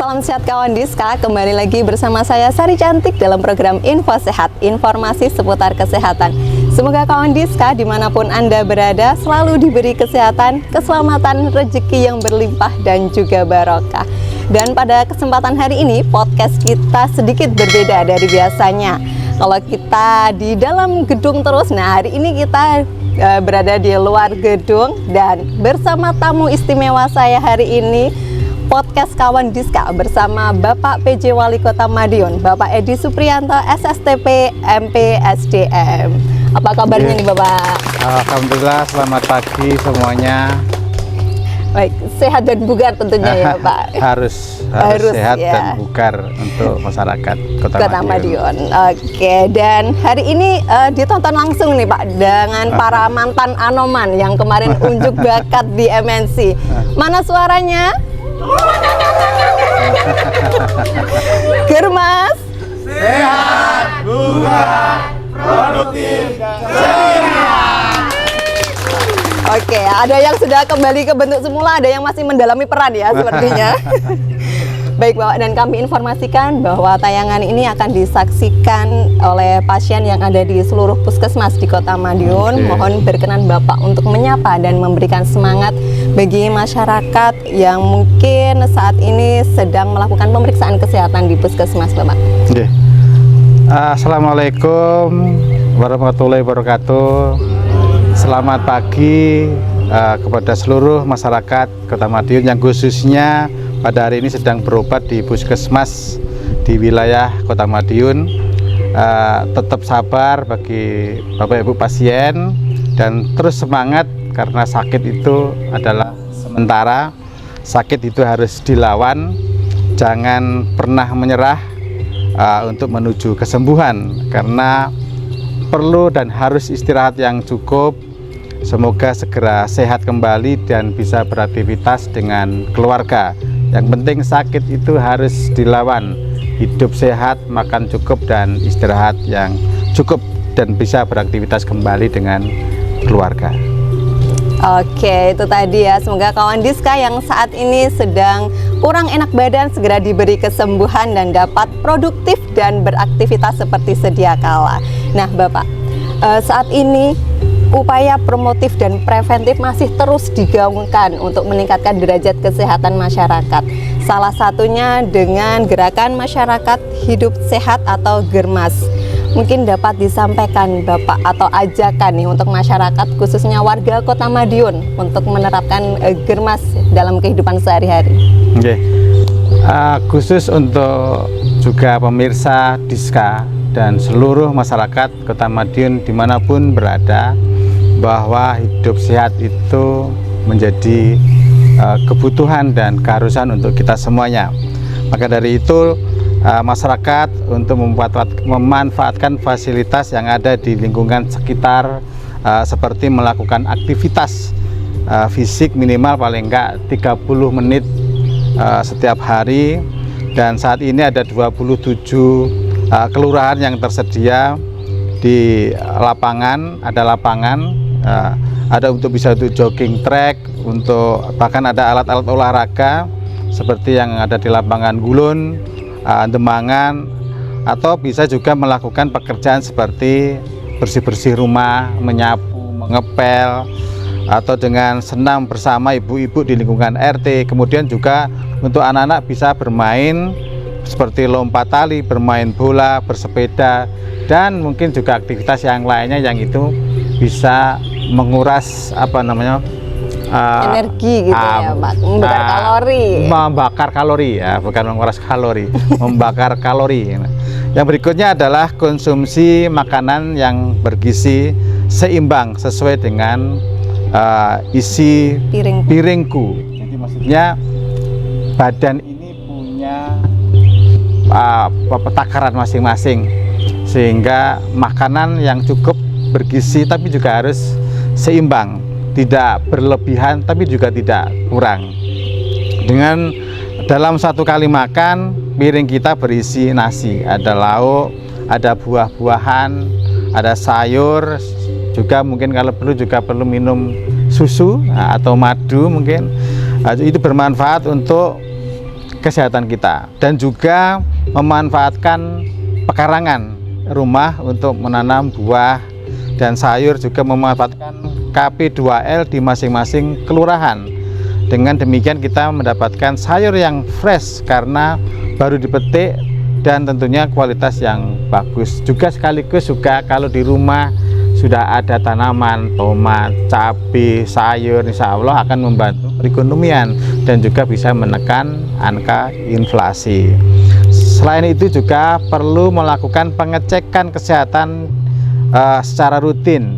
Salam sehat kawan Diska, kembali lagi bersama saya Sari Cantik dalam program Info Sehat, informasi seputar kesehatan. Semoga kawan Diska dimanapun Anda berada selalu diberi kesehatan, keselamatan, rezeki yang berlimpah dan juga barokah. Dan pada kesempatan hari ini podcast kita sedikit berbeda dari biasanya. Kalau kita di dalam gedung terus, nah hari ini kita berada di luar gedung dan bersama tamu istimewa saya hari ini, podcast kawan Diska bersama Bapak PJ Wali Kota Madiun, Bapak Edi Supriyanto, SSTP, MPSDM. Apa kabarnya nih Bapak? Alhamdulillah, selamat pagi semuanya. Baik, sehat dan bugar tentunya ya Pak. Harus sehat ya, dan bugar untuk masyarakat Kota Madiun. Oke, dan hari ini ditonton langsung nih Pak dengan para mantan Anoman yang kemarin unjuk bakat di MNC. Mana suaranya? Germas, sehat, bugar, produktif, ceria. Oke, ada yang sudah kembali ke bentuk semula, ada yang masih mendalami peran ya sepertinya. Baik Bapak, dan kami informasikan bahwa tayangan ini akan disaksikan oleh pasien yang ada di seluruh puskesmas di Kota Madiun. Mohon berkenan Bapak untuk menyapa dan memberikan semangat bagi masyarakat yang mungkin saat ini sedang melakukan pemeriksaan kesehatan di puskesmas Bapak. Assalamualaikum warahmatullahi wabarakatuh. Selamat pagi kepada seluruh masyarakat Kota Madiun yang khususnya pada hari ini sedang berobat di puskesmas di wilayah Kota Madiun. Tetap sabar bagi Bapak Ibu pasien dan terus semangat karena sakit itu adalah sementara. Sakit itu harus dilawan, jangan pernah menyerah untuk menuju kesembuhan karena perlu dan harus istirahat yang cukup. Semoga segera sehat kembali dan bisa beraktivitas dengan keluarga. Yang penting sakit itu harus dilawan. Hidup sehat, makan cukup dan istirahat yang cukup dan bisa beraktivitas kembali dengan keluarga. Oke, itu tadi ya. Semoga kawan Diska yang saat ini sedang kurang enak badan segera diberi kesembuhan dan dapat produktif dan beraktivitas seperti sedia kala. Nah Bapak, saat ini upaya promotif dan preventif masih terus digaungkan untuk meningkatkan derajat kesehatan masyarakat. Salah satunya dengan gerakan masyarakat hidup sehat atau Germas. Mungkin dapat disampaikan Bapak atau ajakan nih untuk masyarakat khususnya warga Kota Madiun untuk menerapkan Germas dalam kehidupan sehari-hari. Khusus untuk juga pemirsa Diska dan seluruh masyarakat Kota Madiun dimanapun berada, bahwa hidup sehat itu menjadi kebutuhan dan keharusan untuk kita semuanya. Maka dari itu masyarakat untuk memanfaatkan fasilitas yang ada di lingkungan sekitar, seperti melakukan aktivitas fisik minimal paling enggak 30 menit setiap hari. Dan saat ini ada 27 kelurahan yang tersedia di lapangan, ada untuk bisa untuk jogging track, untuk bahkan ada alat-alat olahraga seperti yang ada di lapangan Gulun, Demangan, atau bisa juga melakukan pekerjaan seperti bersih-bersih rumah, menyapu, mengepel, atau dengan senam bersama ibu-ibu di lingkungan RT. Kemudian juga untuk anak-anak bisa bermain seperti lompat tali, bermain bola, bersepeda, dan mungkin juga aktivitas yang lainnya yang itu bisa menguras energi gitu ya Pak, membakar kalori. Membakar kalori ya, bukan menguras kalori, membakar kalori. Yang berikutnya adalah konsumsi makanan yang bergizi seimbang sesuai dengan isi piringku. Jadi maksudnya badan ini punya takaran masing-masing, sehingga makanan yang cukup bergizi tapi juga harus seimbang, tidak berlebihan tapi juga tidak kurang. Dengan dalam satu kali makan, piring kita berisi nasi, ada lauk, ada buah-buahan, ada sayur, juga mungkin kalau perlu juga perlu minum susu atau madu mungkin. Itu bermanfaat untuk kesehatan kita, dan juga memanfaatkan pekarangan rumah untuk menanam buah dan sayur, juga memanfaatkan KP2L di masing-masing kelurahan. Dengan demikian kita mendapatkan sayur yang fresh karena baru dipetik dan tentunya kualitas yang bagus. Juga sekaligus juga kalau di rumah sudah ada tanaman tomat, cabai, sayur, insya Allah akan membantu perekonomian dan juga bisa menekan angka inflasi. Selain itu juga perlu melakukan pengecekan kesehatan secara rutin,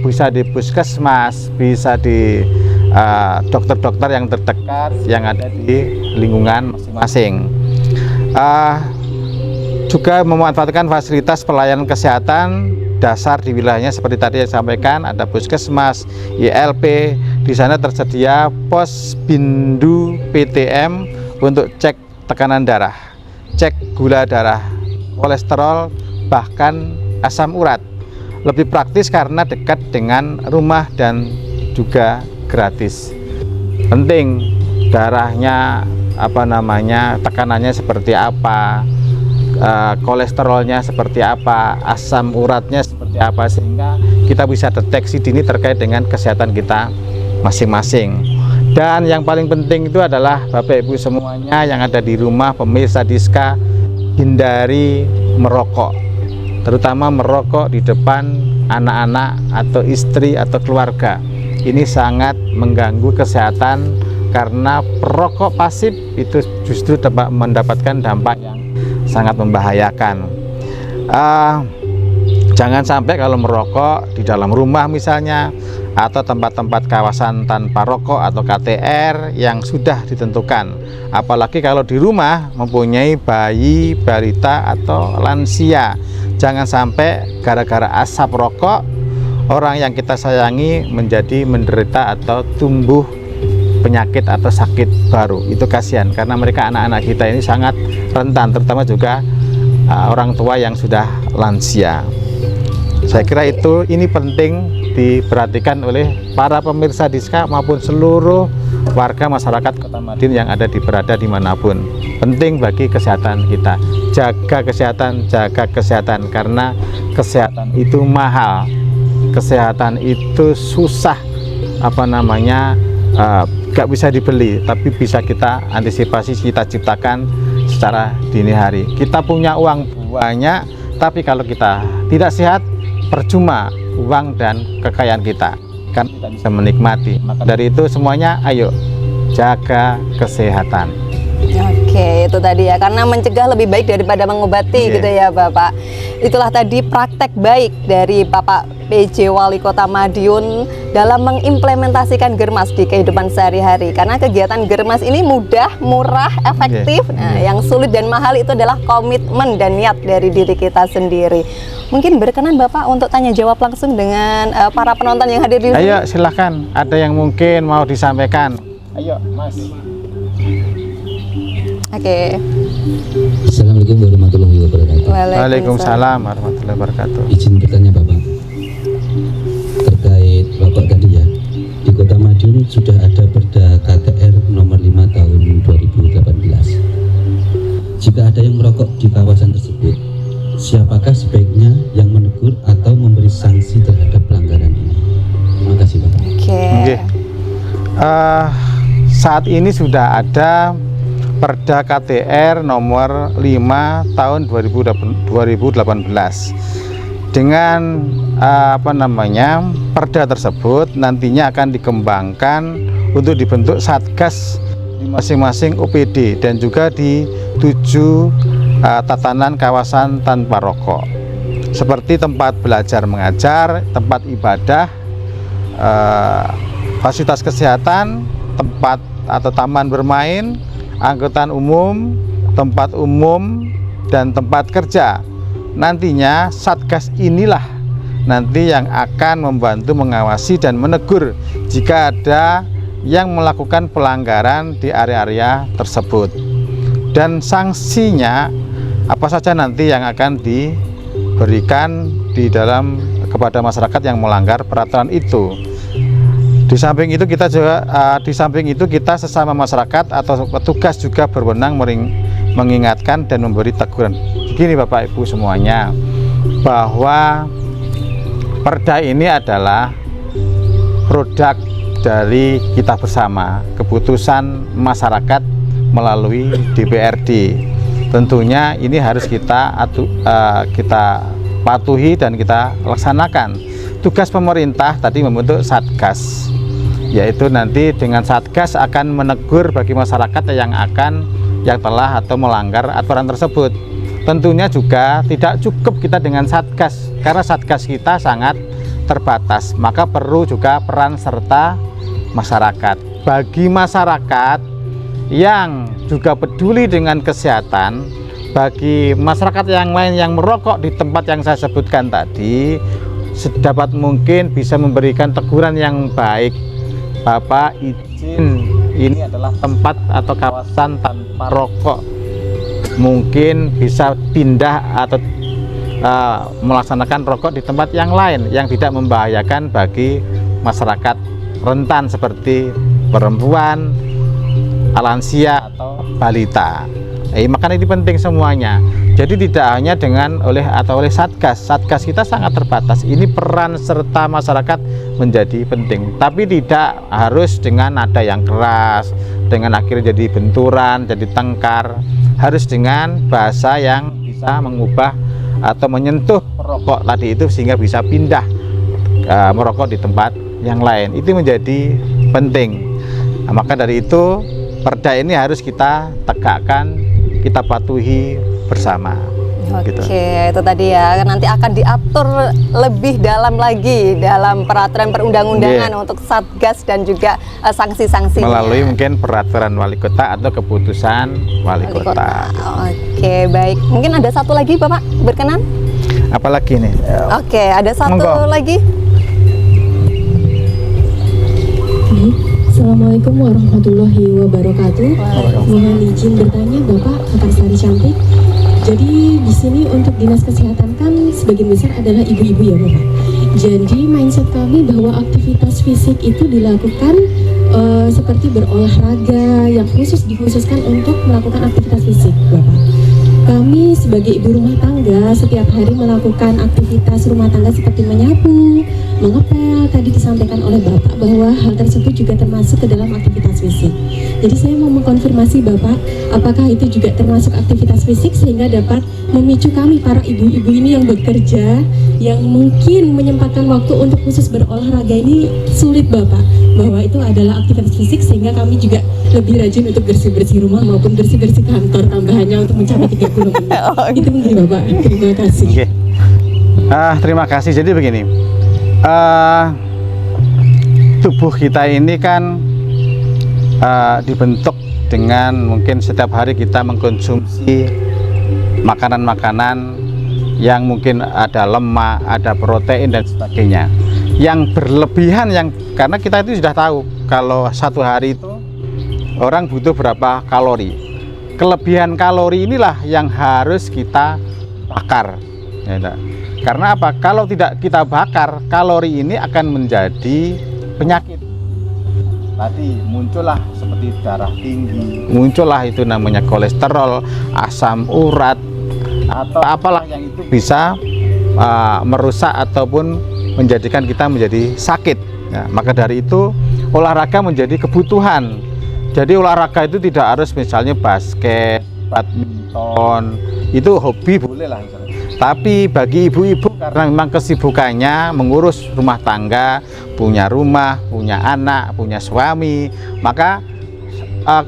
bisa di puskesmas, bisa di dokter-dokter yang terdekat yang ada di lingkungan masing-masing. Juga memanfaatkan fasilitas pelayanan kesehatan dasar di wilayahnya seperti tadi yang disampaikan, ada puskesmas, ILP, di sana tersedia pos bindu PTM untuk cek tekanan darah, cek gula darah, kolesterol, bahkan asam urat. Lebih praktis karena dekat dengan rumah dan juga gratis. Penting darahnya tekanannya seperti apa, kolesterolnya seperti apa, asam uratnya seperti apa, sehingga kita bisa deteksi dini terkait dengan kesehatan kita masing-masing. Dan yang paling penting itu adalah Bapak Ibu semuanya yang ada di rumah, pemirsa Diska, hindari merokok, terutama merokok di depan anak-anak atau istri atau keluarga. Ini sangat mengganggu kesehatan karena perokok pasif itu justru dapat mendapatkan dampak yang sangat membahayakan. Jangan sampai kalau merokok di dalam rumah misalnya, atau tempat-tempat kawasan tanpa rokok atau KTR yang sudah ditentukan. Apalagi kalau di rumah mempunyai bayi, balita atau lansia. Jangan sampai gara-gara asap rokok orang yang kita sayangi menjadi menderita atau tumbuh penyakit atau sakit baru. Itu kasihan karena mereka anak-anak kita ini sangat rentan, terutama juga orang tua yang sudah lansia. Saya kira ini penting diperhatikan oleh para pemirsa Diska maupun seluruh warga masyarakat Kota Madiun yang berada dimanapun. Penting bagi kesehatan kita. Jaga kesehatan karena kesehatan itu mahal. Kesehatan itu susah gak bisa dibeli, tapi bisa kita antisipasi, kita ciptakan secara dini hari. Kita punya uang banyak, tapi kalau kita tidak sehat, percuma uang dan kekayaan kita, kan kita bisa menikmati. Maka dari itu semuanya, ayo jaga kesehatan. Oke, itu tadi ya, karena mencegah lebih baik daripada mengobati gitu ya Bapak. Itulah tadi praktek baik dari Bapak PJ Wali Kota Madiun dalam mengimplementasikan Germas di kehidupan sehari-hari. Karena kegiatan Germas ini mudah, murah, efektif. Nah, yang sulit dan mahal itu adalah komitmen dan niat dari diri kita sendiri. Mungkin berkenan Bapak untuk tanya jawab langsung dengan para penonton yang hadir di sini. Ayo silahkan, ada yang mungkin mau disampaikan. Ayo Mas. Oke. Assalamualaikum warahmatullahi wabarakatuh. Waalaikumsalam warahmatullahi wabarakatuh. Izin bertanya Bapak, terkait Bapak tadi ya, di Kota Madiun sudah ada Perda KTR nomor 5 tahun 2018. Jika ada yang merokok di kawasan tersebut, siapakah sebaiknya yang menegur atau memberi sanksi terhadap pelanggaran ini? Terima kasih Bapak. Oke. Saat ini sudah ada Perda KTR nomor 5 tahun 2018. Dengan perda tersebut nantinya akan dikembangkan untuk dibentuk satgas di masing-masing OPD dan juga di 7 tatanan kawasan tanpa rokok, seperti tempat belajar mengajar, tempat ibadah, fasilitas kesehatan, tempat atau taman bermain, angkutan umum, tempat umum, dan tempat kerja. Nantinya satgas inilah nanti yang akan membantu mengawasi dan menegur jika ada yang melakukan pelanggaran di area-area tersebut. Dan sanksinya apa saja nanti yang akan diberikan di dalam kepada masyarakat yang melanggar peraturan itu. Di samping itu kita juga kita sesama masyarakat atau petugas juga berwenang mengingatkan dan memberi teguran. Begini Bapak Ibu semuanya, bahwa Perda ini adalah produk dari kita bersama, keputusan masyarakat melalui DPRD. Tentunya ini harus kita patuhi dan kita laksanakan. Tugas pemerintah tadi membentuk Satgas, yaitu nanti dengan Satgas akan menegur bagi masyarakat yang telah atau melanggar aturan tersebut. Tentunya juga tidak cukup kita dengan Satgas, karena Satgas kita sangat terbatas, maka perlu juga peran serta masyarakat. Bagi masyarakat yang juga peduli dengan kesehatan, bagi masyarakat yang lain yang merokok di tempat yang saya sebutkan tadi, sedapat mungkin bisa memberikan teguran yang baik. Bapak izin, ini adalah tempat atau kawasan tanpa rokok, mungkin bisa pindah atau melaksanakan rokok di tempat yang lain yang tidak membahayakan bagi masyarakat rentan seperti perempuan, lansia atau balita. Makanya ini penting semuanya. Jadi tidak hanya oleh Satgas. Satgas kita sangat terbatas. Ini peran serta masyarakat menjadi penting. Tapi tidak harus dengan nada yang keras, dengan akhirnya jadi benturan, jadi tengkar. Harus dengan bahasa yang bisa mengubah atau menyentuh perokok tadi itu sehingga bisa pindah merokok di tempat yang lain. Itu menjadi penting. Nah, maka dari itu Perda ini harus kita tegakkan, kita patuhi bersama. Oke, gitu. Itu tadi ya, nanti akan diatur lebih dalam lagi dalam peraturan perundang-undangan untuk Satgas dan juga sanksi-sanksinya. Melalui mungkin peraturan wali kota atau keputusan wali kota. Oke, baik. Mungkin ada satu lagi Bapak, berkenan? Apalagi nih? Oke, ada satu lagi. Assalamualaikum warahmatullahi wabarakatuh. Mohon izin bertanya Bapak Antarsari Cantik. Jadi di sini untuk dinas kesehatan kan sebagian besar adalah ibu-ibu ya Bapak. Jadi mindset kami bahwa aktivitas fisik itu dilakukan seperti berolahraga yang dikhususkan untuk melakukan aktivitas fisik Bapak. Kami sebagai ibu rumah tangga setiap hari melakukan aktivitas rumah tangga seperti menyapu, mengepel. Tadi disampaikan oleh Bapak bahwa hal tersebut juga termasuk ke dalam aktivitas fisik. Jadi saya mau mengkonfirmasi Bapak, apakah itu juga termasuk aktivitas fisik sehingga dapat memicu kami para ibu-ibu ini yang bekerja, yang mungkin menyempatkan waktu untuk khusus berolahraga ini sulit Bapak, bahwa itu adalah aktivitas fisik sehingga kami juga lebih rajin untuk bersih-bersih rumah maupun bersih-bersih kantor tambahannya untuk mencapai 30 menit. Itu mungkin Bapak. Terima kasih. Okay. Terima kasih. Jadi begini, tubuh kita ini kan dibentuk dengan mungkin setiap hari kita mengkonsumsi makanan-makanan yang mungkin ada lemak, ada protein dan sebagainya. Yang berlebihan, karena kita itu sudah tahu kalau satu hari itu orang butuh berapa kalori. Kelebihan kalori inilah yang harus kita bakar. Ya, karena apa? Kalau tidak kita bakar, kalori ini akan menjadi penyakit. Tadi muncullah seperti darah tinggi, muncullah itu namanya kolesterol, asam urat, atau apalah yang itu bisa merusak ataupun menjadikan kita menjadi sakit. Ya, maka dari itu olahraga menjadi kebutuhan. Jadi olahraga itu tidak harus misalnya basket, badminton, itu hobi boleh lah misalnya. Tapi bagi ibu-ibu karena memang kesibukannya mengurus rumah tangga, punya rumah, punya anak, punya suami, maka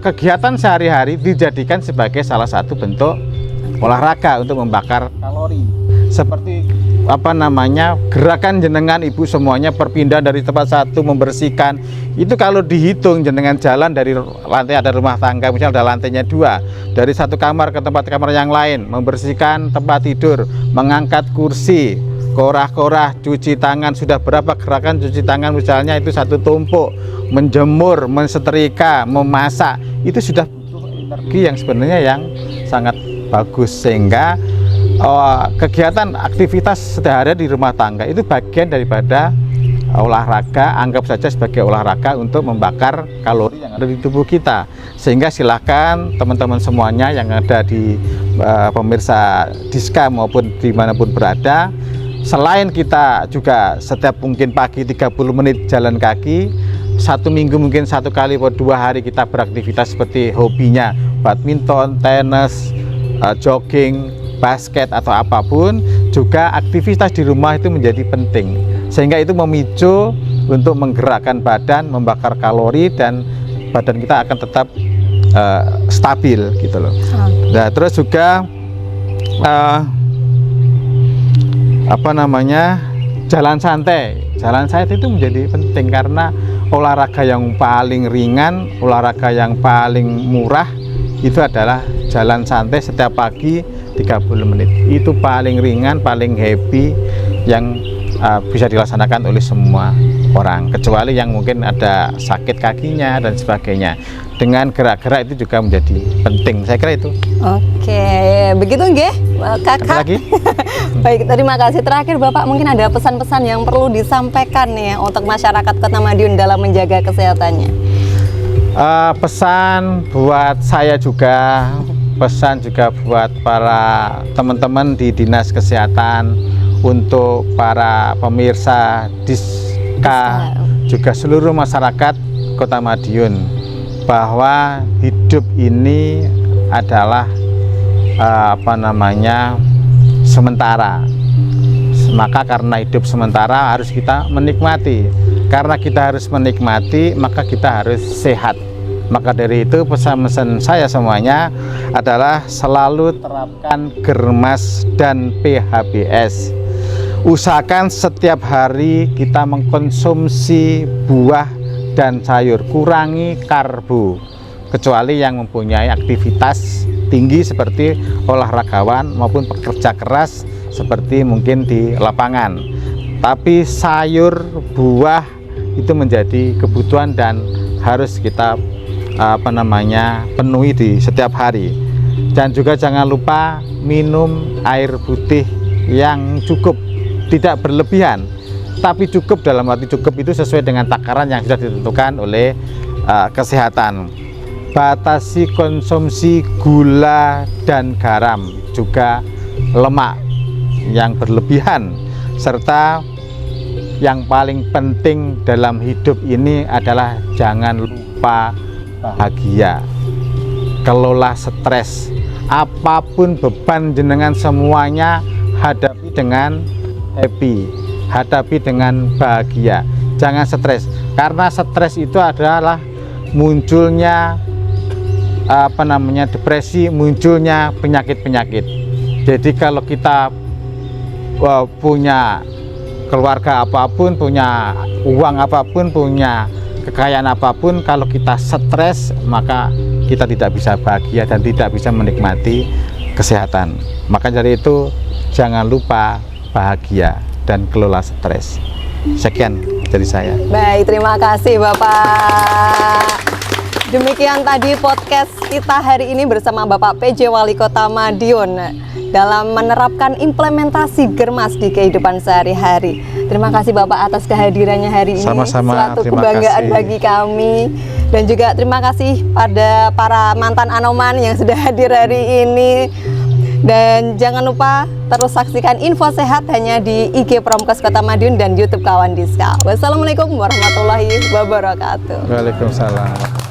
kegiatan sehari-hari dijadikan sebagai salah satu bentuk olahraga untuk membakar kalori. Seperti gerakan jenengan ibu semuanya perpindahan dari tempat satu membersihkan itu kalau dihitung jenengan jalan dari lantai ada rumah tangga misalnya ada lantainya 2 dari satu kamar ke tempat kamar yang lain, membersihkan tempat tidur, mengangkat kursi, korah-korah, cuci tangan, sudah berapa gerakan cuci tangan misalnya itu satu tumpuk, menjemur, mensetrika, memasak, itu sudah butuh energi yang sebenarnya yang sangat bagus sehingga kegiatan aktivitas sehari-hari di rumah tangga itu bagian daripada olahraga, anggap saja sebagai olahraga untuk membakar kalori yang ada di tubuh kita. Sehingga silakan teman-teman semuanya yang ada di pemirsa Diska maupun dimanapun berada, selain kita juga setiap mungkin pagi 30 menit jalan kaki, 1 minggu mungkin 1 kali atau 2 hari kita beraktivitas seperti hobinya badminton, tenis, jogging, basket atau apapun, juga aktivitas di rumah itu menjadi penting, sehingga itu memicu untuk menggerakkan badan, membakar kalori, dan badan kita akan tetap stabil gitu loh. Nah, terus juga jalan santai itu menjadi penting, karena olahraga yang paling ringan, olahraga yang paling murah itu adalah jalan santai setiap pagi 30 menit. Itu paling ringan, paling happy, yang bisa dilaksanakan oleh semua orang, kecuali yang mungkin ada sakit kakinya dan sebagainya. Dengan gerak-gerak itu juga menjadi penting, saya kira itu. Oke, begitu nggih, Kakak. Ada lagi? Baik, terima kasih. Terakhir Bapak, mungkin ada pesan-pesan yang perlu disampaikan nih untuk masyarakat Kota Madiun dalam menjaga kesehatannya. Pesan buat saya juga, pesan juga buat para teman-teman di Dinas Kesehatan, untuk para pemirsa Diska, juga seluruh masyarakat Kota Madiun, bahwa hidup ini adalah sementara. Maka karena hidup sementara harus kita menikmati. Karena kita harus menikmati, maka kita harus sehat. Maka dari itu pesan-pesan saya semuanya adalah selalu terapkan Germas dan PHBS. Usahakan setiap hari kita mengkonsumsi buah dan sayur, kurangi karbo, kecuali yang mempunyai aktivitas tinggi seperti olahragawan maupun pekerja keras seperti mungkin di lapangan. Tapi sayur, buah itu menjadi kebutuhan dan harus kita penuhi di setiap hari. Dan juga jangan lupa minum air putih yang cukup, tidak berlebihan, tapi cukup. Dalam arti cukup itu sesuai dengan takaran yang sudah ditentukan oleh kesehatan. Batasi konsumsi gula dan garam, juga lemak yang berlebihan, serta yang paling penting dalam hidup ini adalah jangan lupa bahagia. Kelola stres, apapun beban jenengan semuanya hadapi dengan happy, hadapi dengan bahagia. Jangan stres, karena stres itu adalah munculnya depresi, munculnya penyakit-penyakit. Jadi kalau kita punya keluarga apapun, punya uang apapun, punya kekayaan apapun, kalau kita stres maka kita tidak bisa bahagia dan tidak bisa menikmati kesehatan. Maka dari itu jangan lupa bahagia dan kelola stres. Sekian dari saya. Baik, terima kasih Bapak. Demikian tadi podcast kita hari ini bersama Bapak PJ Wali Kota Madiun dalam menerapkan implementasi Germas di kehidupan sehari-hari. Terima kasih Bapak atas kehadirannya hari ini. Sama-sama, suatu terima kebanggaan kasih bagi kami. Dan juga terima kasih pada para mantan Anoman yang sudah hadir hari ini. Dan jangan lupa terus saksikan info sehat hanya di IG Promkes Kota Madiun dan YouTube Kawan Diska. Wassalamualaikum warahmatullahi wabarakatuh. Waalaikumsalam.